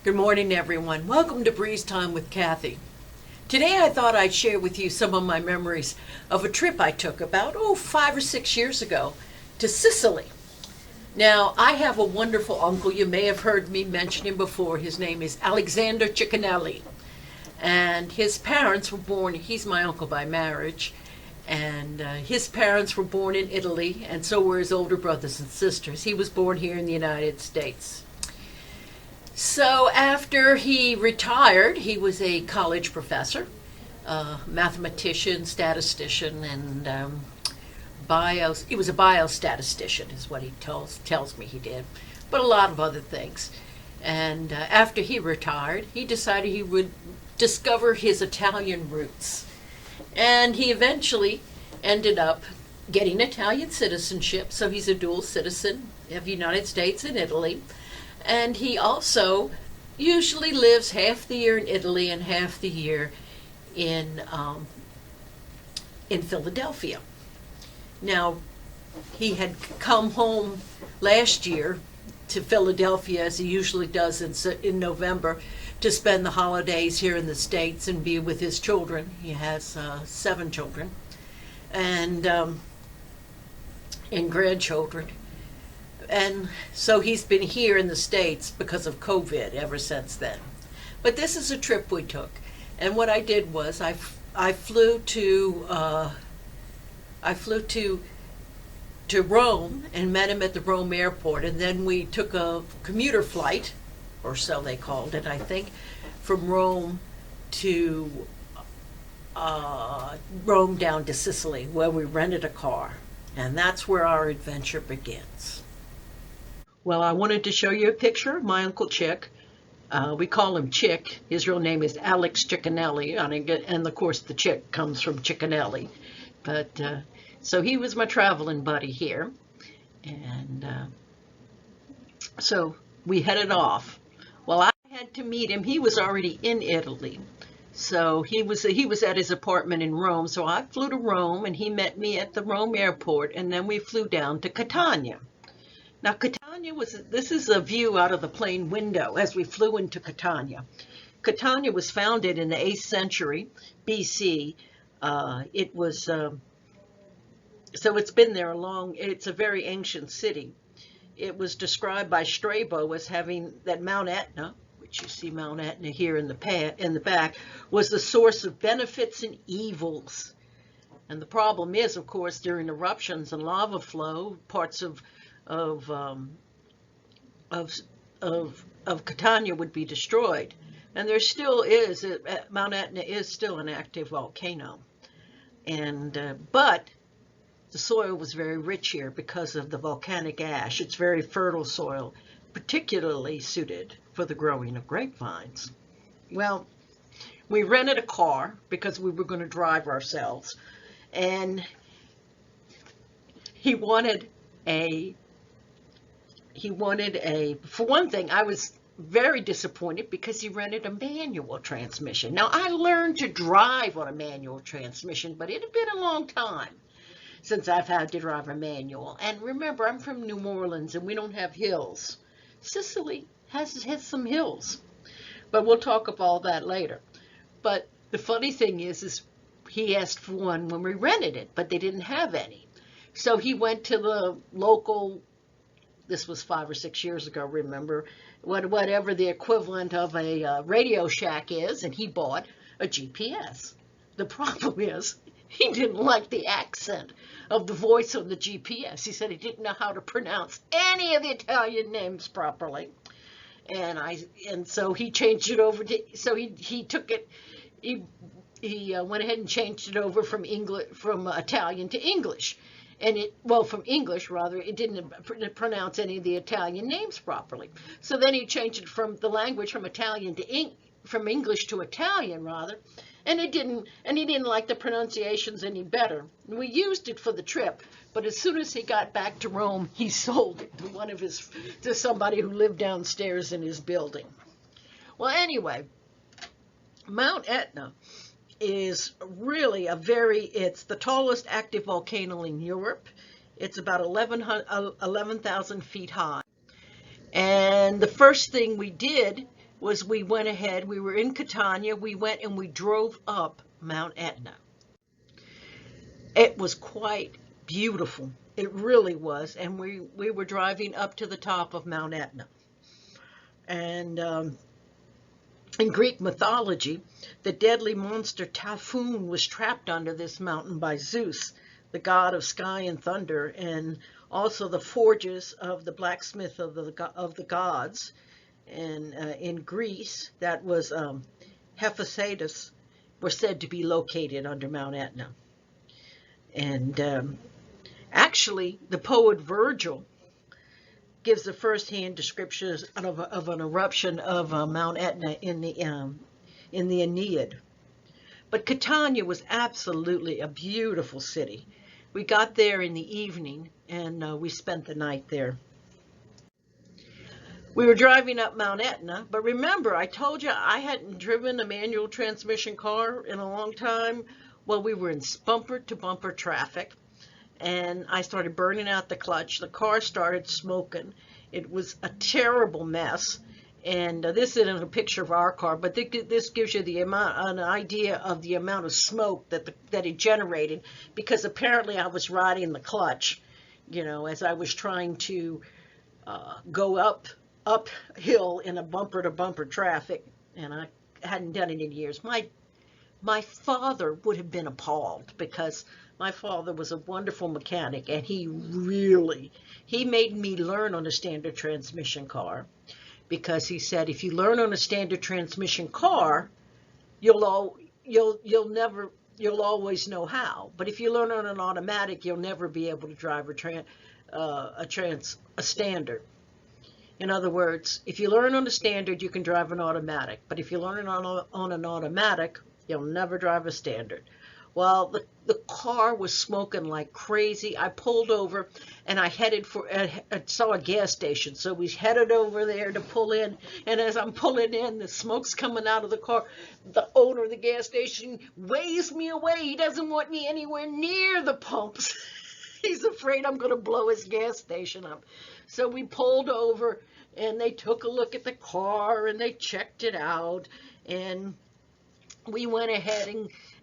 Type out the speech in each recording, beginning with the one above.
Good morning, everyone. Welcome to Breeze Time with Kathy. Today I thought I'd share with you some of my memories of a trip I took about, 5 or 6 years ago to Sicily. Now, I have a wonderful uncle. You may have heard me mention him before. His name is Alexander Ciccinelli. And his parents were born, he's my uncle by marriage, and his parents were born in Italy, and so were his older brothers and sisters. He was born here in the United States. So after he retired, he was a college professor, mathematician, statistician, and he was a biostatistician is what he tells me he did, but a lot of other things. And after he retired, he decided he would discover his Italian roots. And he eventually ended up getting Italian citizenship, so he's a dual citizen of the United States and Italy. And he also usually lives half the year in Italy and half the year in Philadelphia. Now, he had come home last year to Philadelphia, as he usually does in November, to spend the holidays here in the States and be with his children. He has 7 children and grandchildren. And so he's been here in the States because of COVID ever since then. But this is a trip we took. And what I did was I flew to Rome and met him at the Rome airport. And then we took a commuter flight, or so they called it, I think, from Rome to Rome down to Sicily, where we rented a car. And that's where our adventure begins. Well, I wanted to show you a picture of my Uncle Chick. We call him Chick. His real name is Alex Ciccinelli, and of course the Chick comes from Ciccinelli. But so he was my traveling buddy here, and so we headed off. Well, I had to meet him. He was already in Italy, so he was at his apartment in Rome. So I flew to Rome, and he met me at the Rome airport, and then we flew down to Catania. Now, this is a view out of the plane window as we flew into Catania. Catania was founded in the 8th century BC. So it's been there it's a very ancient city. It was described by Strabo as having that Mount Etna, which you see Mount Etna here in the back, was the source of benefits and evils. And the problem is, of course, during eruptions and lava flow, parts of Catania would be destroyed, and there still is Mount Etna is still an active volcano, and but the soil was very rich here because of the volcanic ash. It's very fertile soil, particularly suited for the growing of grapevines. Well, we rented a car because we were going to drive ourselves, and he wanted for one thing, I was very disappointed because he rented a manual transmission. Now, I learned to drive on a manual transmission, but it had been a long time since I've had to drive a manual. And remember, I'm from New Orleans, and we don't have hills. Sicily has some hills, but we'll talk about all that later. But the funny thing is he asked for one when we rented it, but they didn't have any. So he went to the local, this was 5 or 6 years ago, remember, whatever the equivalent of a Radio Shack is, and he bought a GPS. The problem is, he didn't like the accent of the voice on the GPS. He said he didn't know how to pronounce any of the Italian names properly. And so he changed it over to, so he took it, he went ahead and changed it over from Italian to English. And from English, rather, it didn't pronounce any of the Italian names properly. So then he changed it from the language from English to Italian, rather, and he didn't like the pronunciations any better. We used it for the trip, but as soon as he got back to Rome, he sold it to somebody who lived downstairs in his building. Well, anyway, Mount Etna is really it's the tallest active volcano in Europe. It's about 11,000 feet high. And the first thing we did was we went ahead, we were in Catania, we went and we drove up Mount Etna. It was quite beautiful. It really was. And we were driving up to the top of Mount Etna. And in Greek mythology, the deadly monster Typhoon was trapped under this mountain by Zeus, the god of sky and thunder, and also the forges of the blacksmith of the gods. And in Greece, that was Hephaestus, were said to be located under Mount Etna. And actually, the poet Virgil gives the first-hand description of an eruption of Mount Etna in the Aeneid. But Catania was absolutely a beautiful city. We got there in the evening, and we spent the night there. We were driving up Mount Etna, but remember, I told you I hadn't driven a manual transmission car in a long time. Well, we were in bumper-to-bumper traffic, and I started burning out the clutch. The car started smoking. It was a terrible mess, and this isn't a picture of our car, but this gives you an idea of the amount of smoke that it generated, because apparently I was riding the clutch, as I was trying to go uphill in a bumper-to-bumper traffic, and I hadn't done it in years. My father would have been appalled, because my father was a wonderful mechanic, and he made me learn on a standard transmission car, because he said, if you learn on a standard transmission car, you'll always know how. But if you learn on an automatic, you'll never be able to drive a standard. In other words, if you learn on a standard, you can drive an automatic. But if you learn on an automatic, you'll never drive a standard. Well, the car was smoking like crazy. I pulled over, and I saw a gas station. So we headed over there to pull in. And as I'm pulling in, the smoke's coming out of the car. The owner of the gas station waves me away. He doesn't want me anywhere near the pumps. He's afraid I'm going to blow his gas station up. So we pulled over, and they took a look at the car, and they checked it out, and we went ahead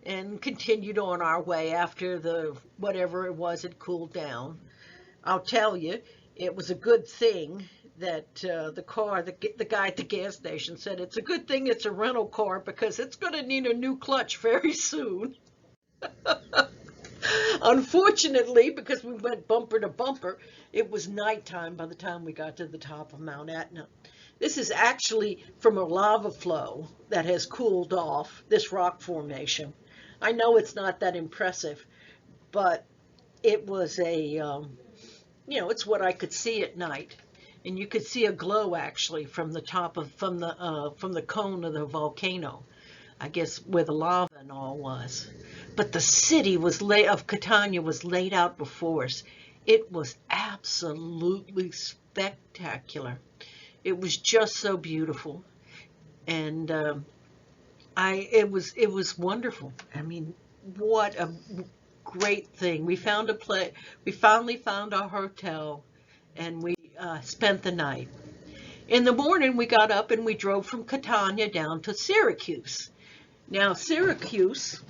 and continued on our way after whatever it was had cooled down. I'll tell you, it was a good thing that the guy at the gas station said, it's a good thing it's a rental car, because it's going to need a new clutch very soon. Unfortunately, because we went bumper to bumper, it was nighttime by the time we got to the top of Mount Etna. This is actually from a lava flow that has cooled off, this rock formation. I know it's not that impressive, but it was it's what I could see at night. And you could see a glow actually from the cone of the volcano, I guess where the lava and all was. But the city of Catania was laid out before us. It was absolutely spectacular. It was just so beautiful, and it was wonderful. I mean, what a great thing. We finally found our hotel, and we spent the night. In the morning, we got up and we drove from Catania down to Syracuse. Now, Syracuse,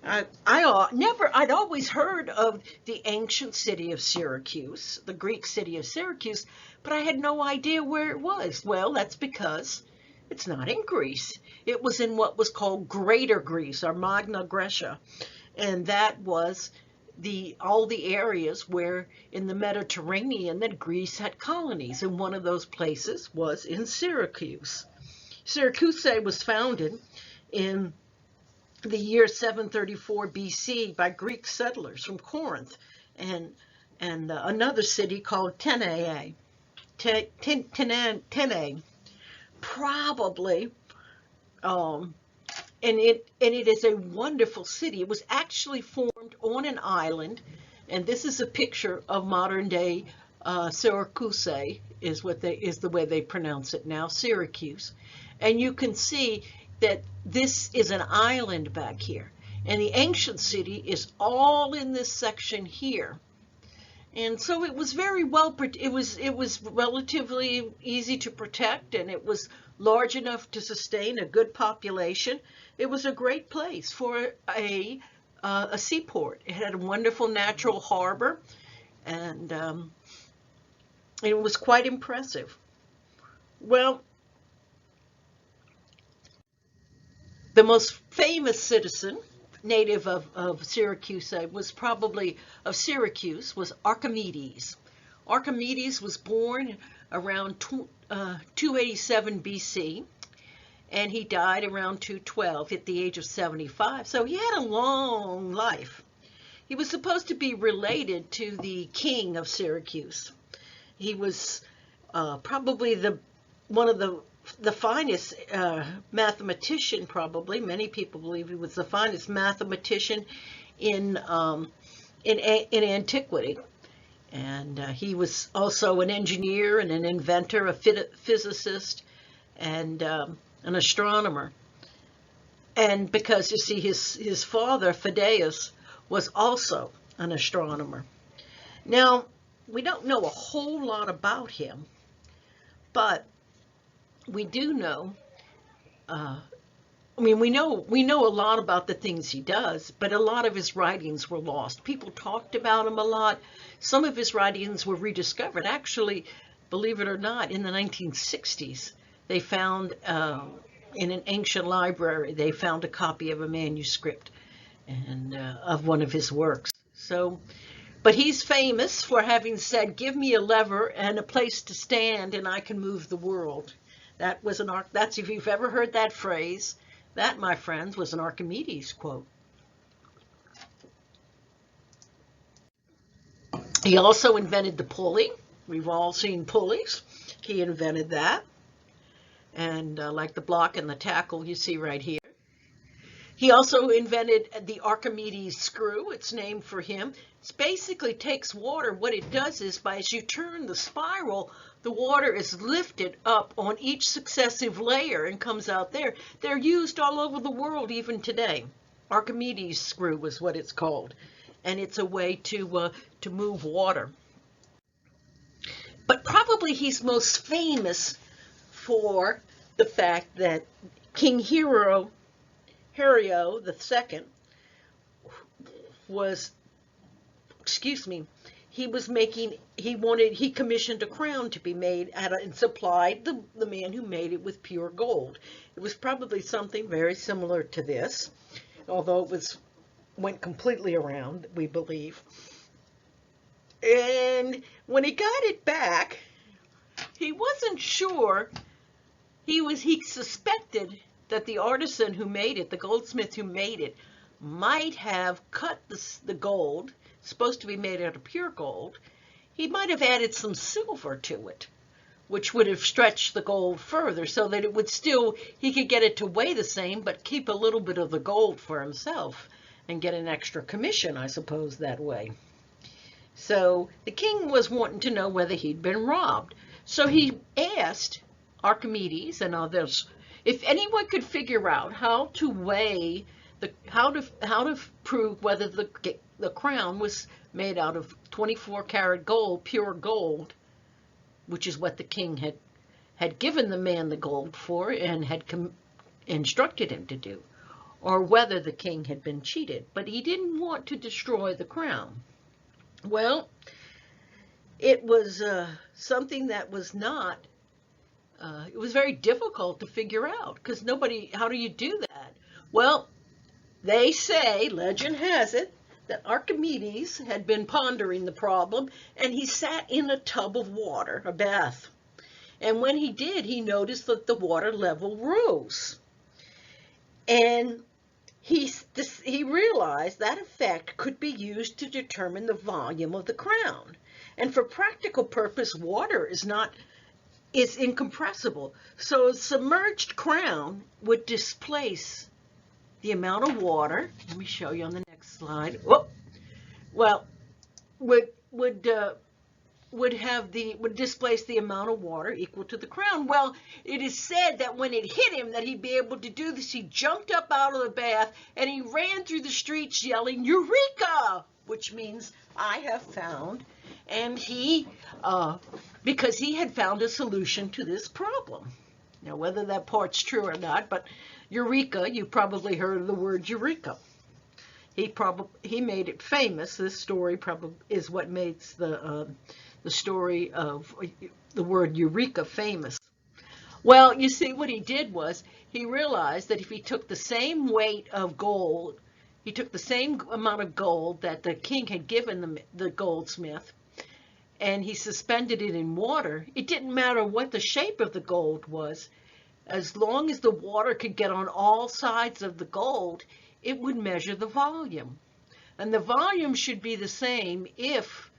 I'd always heard of the ancient city of Syracuse, the Greek city of Syracuse, but I had no idea where it was. Well, that's because it's not in Greece. It was in what was called Greater Greece, or Magna Graecia, and that was all the areas where in the Mediterranean that Greece had colonies, and one of those places was in Syracuse. Syracuse was founded in the year 734 BC by Greek settlers from Corinth and another city called Tenae, probably, and it is a wonderful city. It was actually formed on an island, and this is a picture of modern day Syracuse is the way they pronounce it now, Syracuse, and you can see that this is an island back here, and the ancient city is all in this section here. And so it was very well, it was relatively easy to protect, and it was large enough to sustain a good population. It was a great place for a seaport. It had a wonderful natural harbor, and it was quite impressive. Well, the most famous citizen, native of Syracuse, was probably of Syracuse, was Archimedes. Archimedes was born around 287 BC, and he died around 212 at the age of 75. So he had a long life. He was supposed to be related to the king of Syracuse. He was probably one of the finest mathematician, probably. Many people believe he was the finest mathematician in antiquity. And he was also an engineer and an inventor, a physicist, and an astronomer. And because, you see, his father, Phidias, was also an astronomer. Now, we don't know a whole lot about him, but we do know, we know a lot about the things he does, but a lot of his writings were lost. People talked about him a lot. Some of his writings were rediscovered. Actually, believe it or not, in the 1960s, they found in an ancient library, they found a copy of a manuscript and of one of his works. So, but he's famous for having said, "Give me a lever and a place to stand, and I can move the world." That's, if you've ever heard that phrase, that, my friends, was an Archimedes quote. He also invented the pulley. We've all seen pulleys. He invented that. And like the block and the tackle you see right here. He also invented the Archimedes screw. It's named for him. It basically takes water. What it does is, as you turn the spiral, the water is lifted up on each successive layer and comes out there. They're used all over the world even today. Archimedes screw is what it's called. And it's a way to move water. But probably he's most famous for the fact that King Hiero II was, he commissioned a crown to be made and supplied the man who made it with pure gold. It was probably something very similar to this, although it went completely around, we believe. And when he got it back, he wasn't sure. He suspected that the artisan who made it, the goldsmith who made it, might have cut the gold, supposed to be made out of pure gold. He might have added some silver to it, which would have stretched the gold further so that it would he could get it to weigh the same, but keep a little bit of the gold for himself and get an extra commission, I suppose, that way. So the king was wanting to know whether he'd been robbed. So he asked Archimedes and others if anyone could figure out how to weigh how to prove whether the crown was made out of 24 karat gold, pure gold, which is what the king had given the man the gold for and had instructed him to do, or whether the king had been cheated. But he didn't want to destroy the crown. Well, it was something that was not, it was very difficult to figure out, because how do you do that? Well, they say, legend has it, that Archimedes had been pondering the problem, and he sat in a tub of water, a bath. And when he did, he noticed that the water level rose. And he realized that effect could be used to determine the volume of the crown. And for practical purpose, water is incompressible. So a submerged crown would displace the amount of water. Let me show you on the next slide. Would displace the amount of water equal to the crown. Well, it is said that when it hit him that he'd be able to do this. He jumped up out of the bath and he ran through the streets yelling, "Eureka!" which means I have found, and because he had found a solution to this problem. Now, whether that part's true or not, but Eureka, you probably heard of the word Eureka. He made it famous. This story probably is what makes the story of the word Eureka famous. Well, you see, what he did was he realized that if he took the same weight of gold, he took the same amount of gold that the king had given the goldsmith, and he suspended it in water. It didn't matter what the shape of the gold was. As long as the water could get on all sides of the gold, it would measure the volume. And the volume should be the same if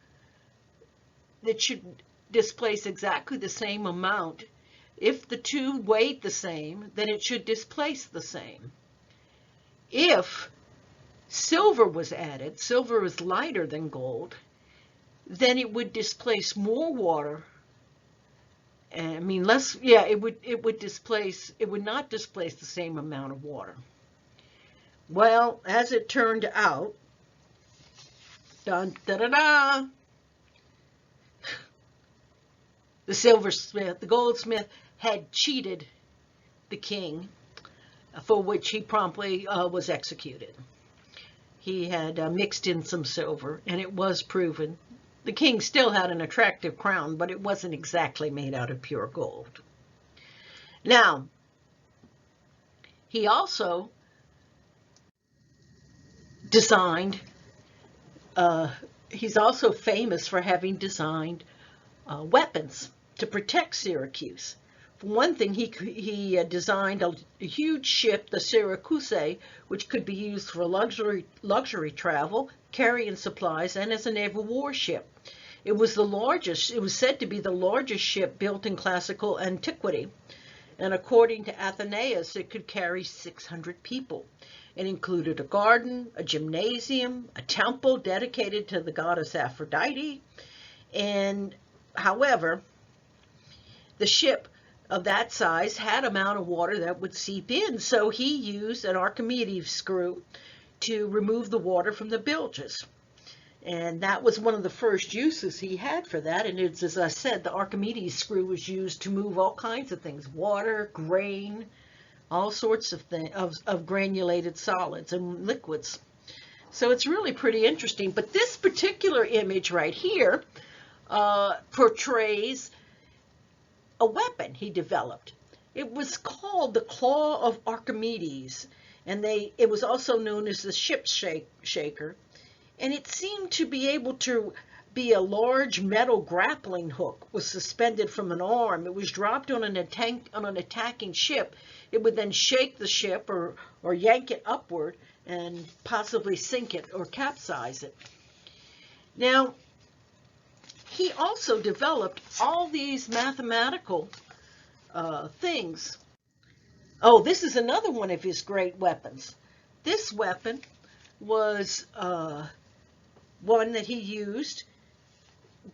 it should displace exactly the same amount. If the two weighed the same, then it should displace the same. If silver was added, silver is lighter than gold, then it would displace more water. I mean, less, yeah, it would not displace the same amount of water. Well, as it turned out, dun, da, da, da, the goldsmith had cheated the king, for which he promptly was executed. He had mixed in some silver, and it was proven. The king still had an attractive crown, but it wasn't exactly made out of pure gold. Now, he also designed, he's also famous for having designed weapons to protect Syracuse. For one thing, he designed a huge ship, the Syracuse, which could be used for luxury travel, carrying supplies, and as a naval warship. It was said to be the largest ship built in classical antiquity. And according to Athenaeus, it could carry 600 people. It included a garden, a gymnasium, a temple dedicated to the goddess Aphrodite. And however, the ship of that size had an amount of water that would seep in, so he used an Archimedes screw to remove the water from the bilges. And that was one of the first uses he had for that. And it's, as I said, the Archimedes screw was used to move all kinds of things, water, grain, all sorts of things, of granulated solids and liquids. So it's really pretty interesting. But this particular image right here portrays a weapon he developed. It was called the Claw of Archimedes, and it was also known as the ship shaker. And it seemed to be able to be a large metal grappling hook was suspended from an arm. It was dropped on an attacking ship. It would then shake the ship or yank it upward and possibly sink it or capsize it. Now, he also developed all these mathematical things. Oh, this is another one of his great weapons. This weapon was one that he used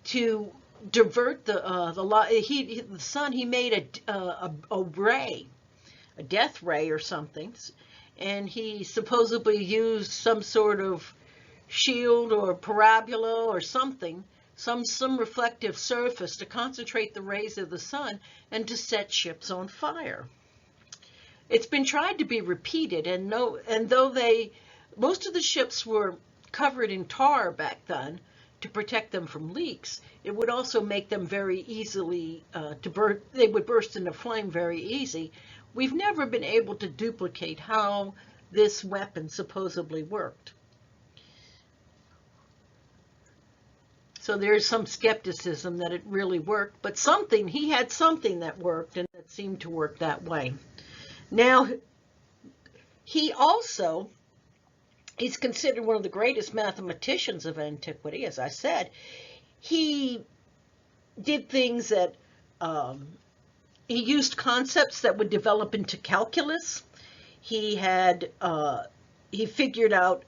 to divert the sun. He made a ray, a death ray or something, and he supposedly used some sort of shield or parabola or something, some reflective surface to concentrate the rays of the sun and to set ships on fire. It's been tried to be repeated, and though most of the ships were covered in tar back then to protect them from leaks, it would also make them very easily they would burst into flame very easy. We've never been able to duplicate how this weapon supposedly worked. So there's some skepticism that it really worked, but he had something that worked, and it seemed to work that way. Now, he's considered one of the greatest mathematicians of antiquity, as I said. He did things that, he used concepts that would develop into calculus. He figured out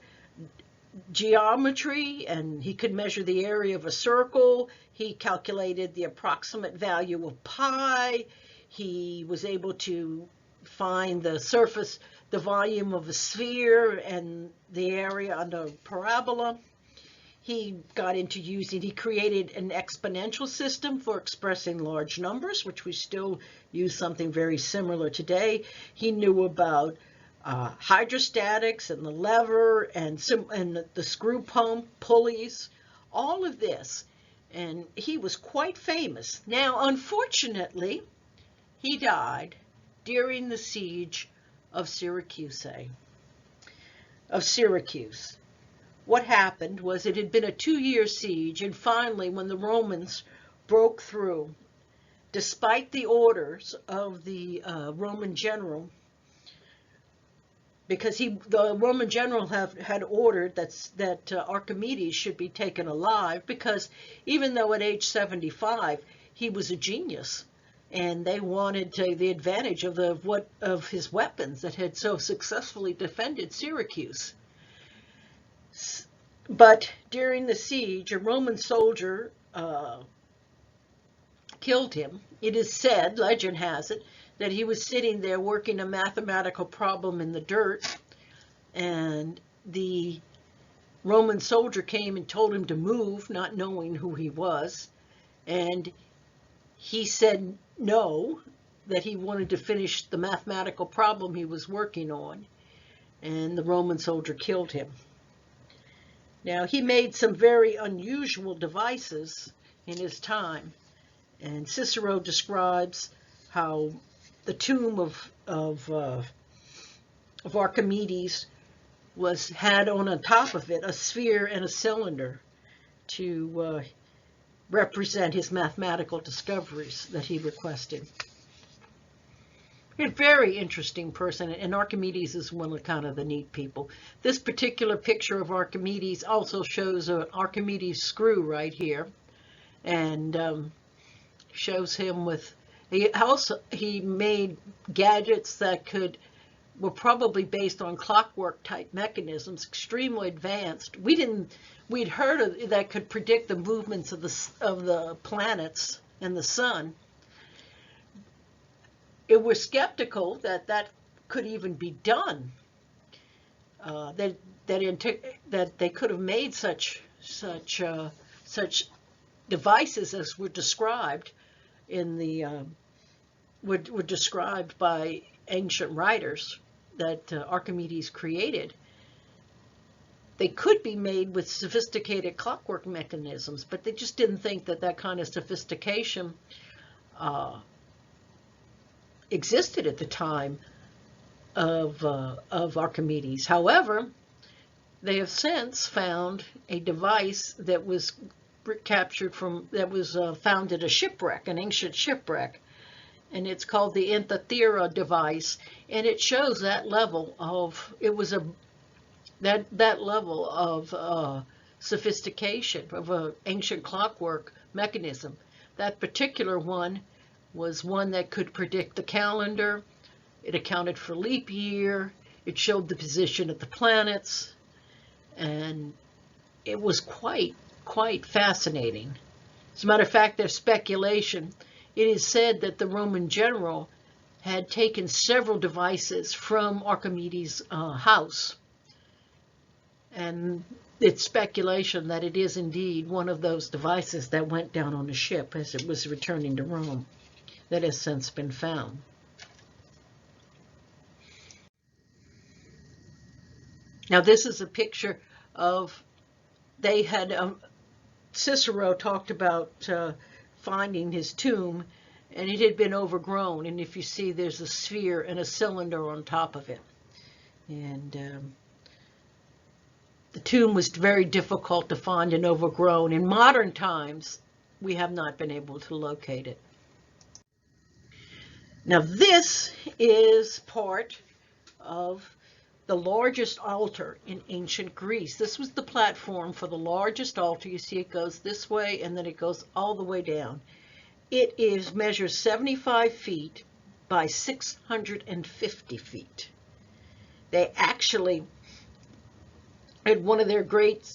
geometry, and he could measure the area of a circle. He calculated the approximate value of pi. He was able to find the surface, the volume of a sphere, and the area under a parabola. he got into using, he created an exponential system for expressing large numbers, which we still use something very similar today. He knew about hydrostatics and the lever and the screw pump, pulleys, all of this. And he was quite famous. Now, unfortunately, he died during the siege of Syracuse. What happened was it had been a 2-year siege, and finally, when the Romans broke through, despite the orders of the Roman general, because the Roman general had ordered that Archimedes should be taken alive, because even though at age 75 he was a genius, and they wanted the advantage of his weapons that had so successfully defended Syracuse. But during the siege, a Roman soldier killed him. It is said, legend has it, that he was sitting there working a mathematical problem in the dirt, and the Roman soldier came and told him to move, not knowing who he was, and he said no, that he wanted to finish the mathematical problem he was working on, and the Roman soldier killed him. Now, he made some very unusual devices in his time, and Cicero describes how the tomb of Archimedes had on top of it a sphere and a cylinder to represent his mathematical discoveries that he requested. A very interesting person, and Archimedes is one of kind of the neat people. This particular picture of Archimedes also shows an Archimedes screw right here, and shows him with. He made gadgets that were probably based on clockwork type mechanisms, extremely advanced. We'd heard of that could predict the movements of the planets and the sun. It was skeptical that could even be done. That they could have made such devices as were described were described by ancient writers that Archimedes created. They could be made with sophisticated clockwork mechanisms, but they just didn't think that kind of sophistication existed at the time of Archimedes. However, they have since found a device that was found at a shipwreck, an ancient shipwreck, and it's called the Anthethera device, and it shows that level of sophistication of an ancient clockwork mechanism. That particular one was one that could predict the calendar. It accounted for leap year. It showed the position of the planets, and it was quite fascinating. As a matter of fact, there's speculation. It is said that the Roman general had taken several devices from Archimedes' house, and it's speculation that it is indeed one of those devices that went down on the ship as it was returning to Rome, that has since been found. Now, this is a picture of, Cicero talked about finding his tomb, and it had been overgrown, and if you see, there's a sphere and a cylinder on top of it. And the tomb was very difficult to find and overgrown. In modern times, we have not been able to locate it. Now, this is part of the largest altar in ancient Greece. This was the platform for the largest altar. You see it goes this way, and then it goes all the way down. It measures 75 feet by 650 feet. They actually, at one of their great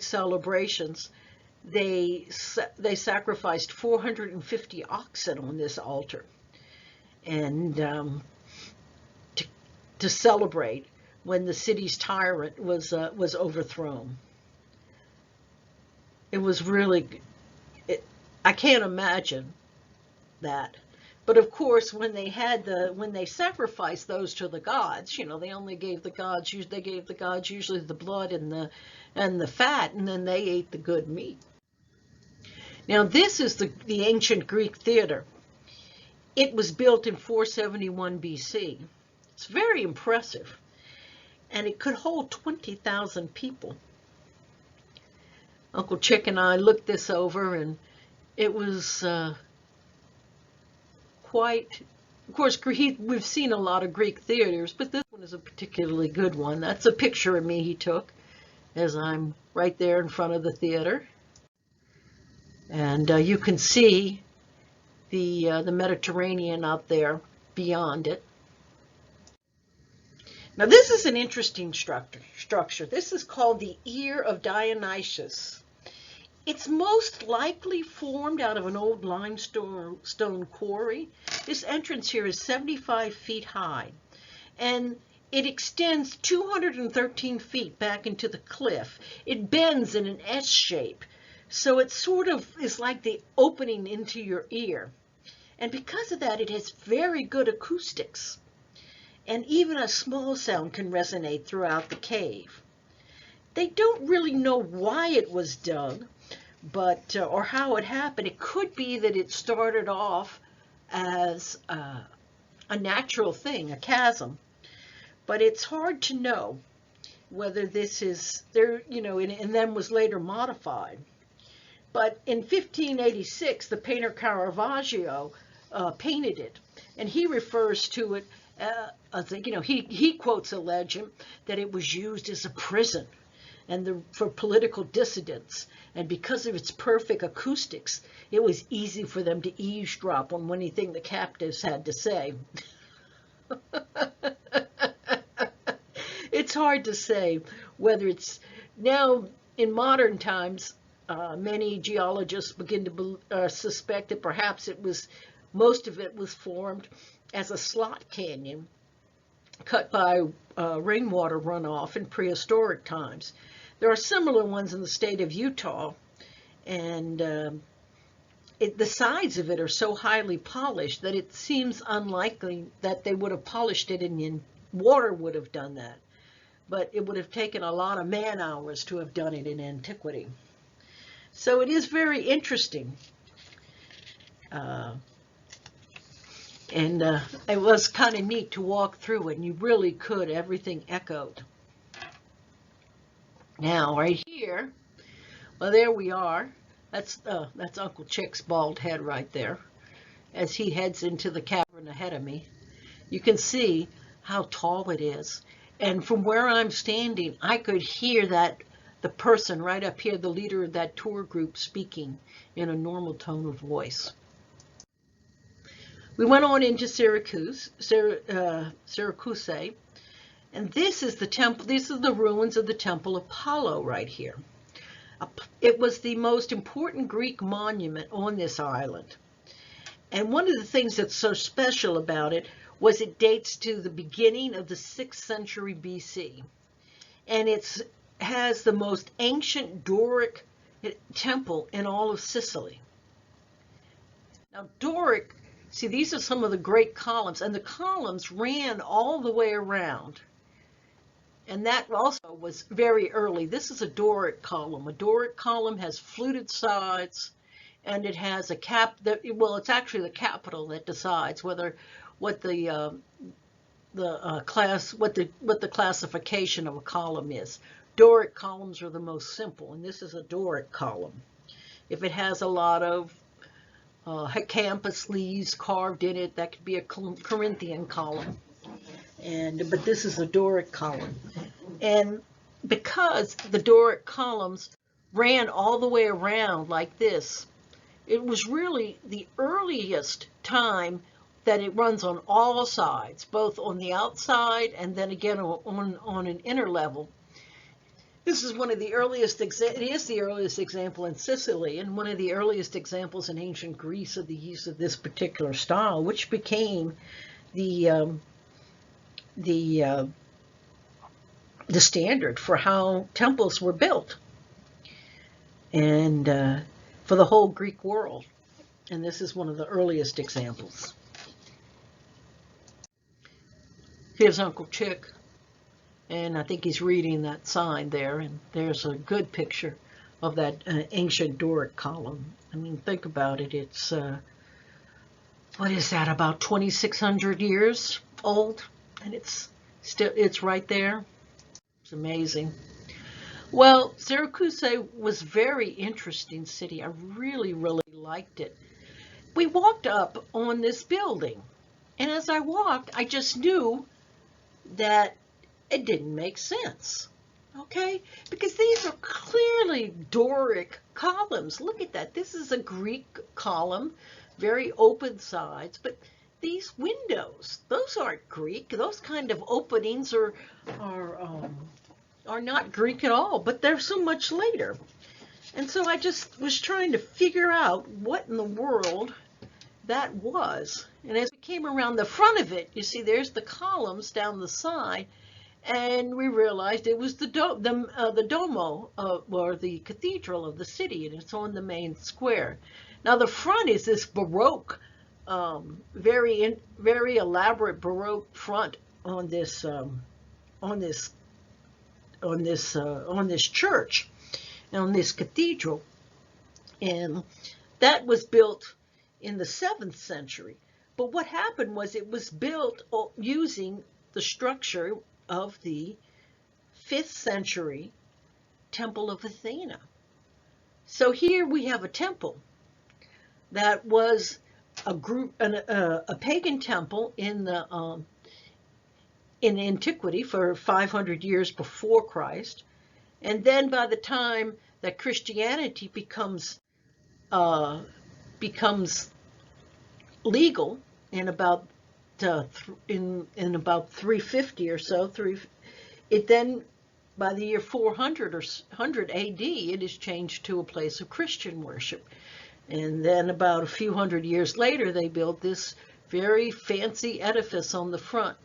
celebrations, they sacrificed 450 oxen on this altar, and to celebrate when the city's tyrant was overthrown. It was really, I can't imagine that. But of course, when they sacrificed those to the gods, they only gave the gods usually the blood and the fat, and then they ate the good meat. Now this is the ancient Greek theater. It was built in 471 BC. It's very impressive, and it could hold 20,000 people. Uncle Chick and I looked this over, and it was quite, of course, we've seen a lot of Greek theaters, but this one is a particularly good one. That's a picture of me he took as I'm right there in front of the theater. And you can see the Mediterranean out there beyond it. Now this is an interesting structure. This is called the Ear of Dionysius. It's most likely formed out of an old limestone quarry. This entrance here is 75 feet high, and it extends 213 feet back into the cliff. It bends in an S shape, so it sort of is like the opening into your ear. And because of that, it has very good acoustics. And even a small sound can resonate throughout the cave. They don't really know why it was dug, but or how it happened. It could be that it started off as a natural thing, a chasm, but it's hard to know whether this is there, and then was later modified. But in 1586, the painter Caravaggio painted it, and he refers to it as, he quotes a legend that it was used as a prison and for political dissidents. And because of its perfect acoustics, it was easy for them to eavesdrop on anything the captives had to say. It's hard to say whether it's now in modern times. Many geologists begin to suspect that perhaps most of it was formed as a slot canyon cut by rainwater runoff in prehistoric times. There are similar ones in the state of Utah, and the sides of it are so highly polished that it seems unlikely that they would have polished it and water would have done that. But it would have taken a lot of man hours to have done it in antiquity. So it is very interesting. And it was kind of neat to walk through it, and you really could. Everything echoed. Now, right here, well, there we are. That's Uncle Chick's bald head right there, as he heads into the cavern ahead of me. You can see how tall it is. And from where I'm standing, I could hear the person right up here, the leader of that tour group, speaking in a normal tone of voice. We went on into Syracuse, and this is the temple. These are the ruins of the Temple of Apollo right here. It was the most important Greek monument on this island. And one of the things that's so special about it was it dates to the beginning of the 6th century BC. And it has the most ancient Doric temple in all of Sicily. Now, Doric, see, these are some of the great columns, and the columns ran all the way around. And that also was very early. This is a Doric column. A Doric column has fluted sides, and it has it's actually the capital that decides what the classification of a column is. Doric columns are the most simple, and this is a Doric column. If it has a lot of hippocampus leaves carved in it, that could be a Corinthian column. But this is a Doric column. And because the Doric columns ran all the way around like this, it was really the earliest time that it runs on all sides, both on the outside and then again on an inner level. This is one of the earliest, it is the earliest example in Sicily, and one of the earliest examples in ancient Greece of the use of this particular style, which became the the standard for how temples were built, and for the whole Greek world. And this is one of the earliest examples. Here's Uncle Chick, and I think he's reading that sign there, and there's a good picture of that ancient Doric column. I mean, think about it. It's, what is that, about 2,600 years old? And it's right there. It's amazing. Well, Syracuse was a very interesting city. I really, really liked it. We walked up on this building, and as I walked, I just knew that it didn't make sense, okay? Because these are clearly Doric columns. Look at that. This is a Greek column, very open sides, but these windows, those aren't Greek. Those kind of openings are not Greek at all, but they're so much later. And so I just was trying to figure out what in the world that was. And as we came around the front of it, you see there's the columns down the side, and we realized it was the Duomo, or the cathedral of the city, and it's on the main square. Now the front is this Baroque, very elaborate Baroque front on this church, on this cathedral, and that was built in the 7th century. But what happened was it was built using the structure of the 5th century Temple of Athena. So here we have a temple that was a pagan temple in antiquity for 500 years before Christ, and then by the time that Christianity becomes legal in about 350 or so, it then by the year 400 or 100 AD, it is changed to a place of Christian worship. And then about a few hundred years later, they built this very fancy edifice on the front.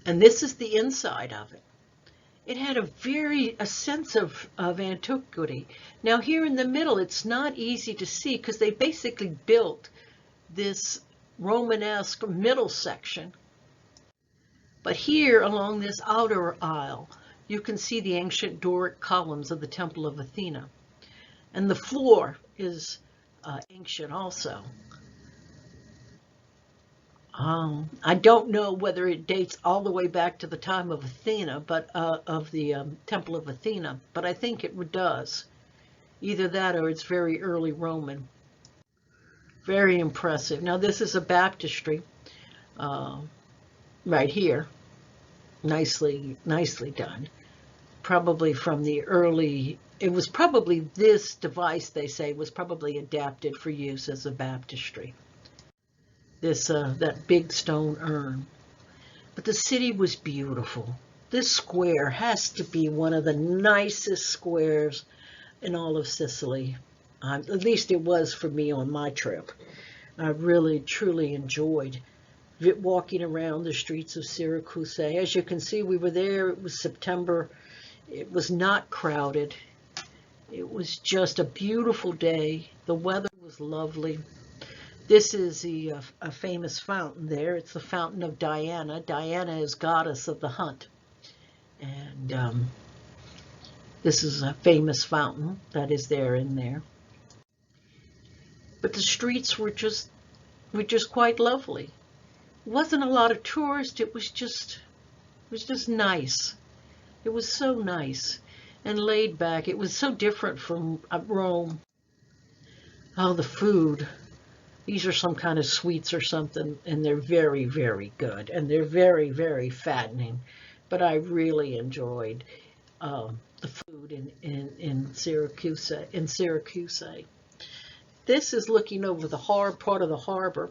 And this is the inside of it. It had a sense of antiquity. Now here in the middle, it's not easy to see because they basically built this Romanesque middle section. But here along this outer aisle, you can see the ancient Doric columns of the Temple of Athena. And the floor is ancient also. I don't know whether it dates all the way back to the time of Athena, but of the Temple of Athena, but I think it does. Either that or it's very early Roman. Very impressive. Now this is a baptistry right here. Nicely done. Probably from the early, it was probably this device, they say, was probably adapted for use as a baptistry. That big stone urn. But the city was beautiful. This square has to be one of the nicest squares in all of Sicily. At least it was for me on my trip. I really, truly enjoyed walking around the streets of Syracuse. As you can see, we were there. It was September. It was not crowded. It was just a beautiful day. The weather was lovely. This is a famous fountain there. It's the Fountain of Diana. Diana is goddess of the hunt. And this is a famous fountain that is there in there. But the streets were just quite lovely. It wasn't a lot of tourists. It was just nice. It was so nice and laid back. It was so different from Rome. Oh, the food. These are some kind of sweets or something, and they're very, very good, and they're very, very fattening. But I really enjoyed the food in Syracuse. This is looking over the part of the harbor.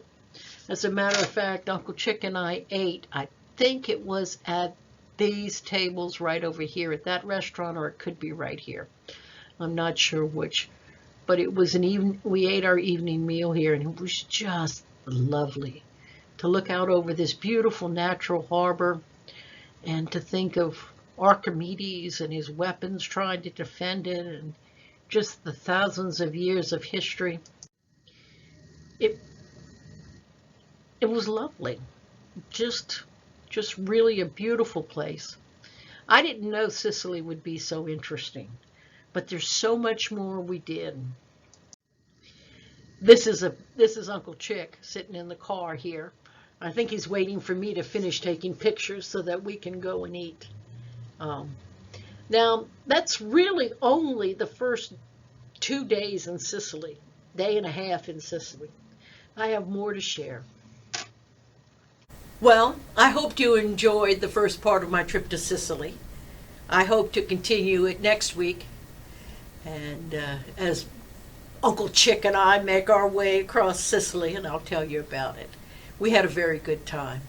As a matter of fact, Uncle Chick and I ate, I think it was at these tables right over here at that restaurant, or it could be right here. I'm not sure which. But it was we ate our evening meal here, and it was just lovely to look out over this beautiful natural harbor And to think of Archimedes and his weapons trying to defend it, and just the thousands of years of history. It it was lovely. Just just really a beautiful place. I didn't know Sicily would be so interesting, but there's so much more we did. This is Uncle Chick sitting in the car here. I think he's waiting for me to finish taking pictures so that we can go and eat. Um, Now, that's really only the first 2 days in Sicily, day and a half in Sicily. I have more to share. Well, I hope you enjoyed the first part of my trip to Sicily. I hope to continue it next week. And as Uncle Chick and I make our way across Sicily, and I'll tell you about it. We had a very good time.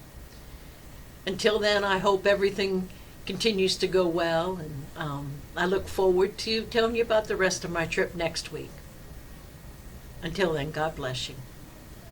Until then, I hope everything continues to go well, and I look forward to telling you about the rest of my trip next week. Until then, God bless you.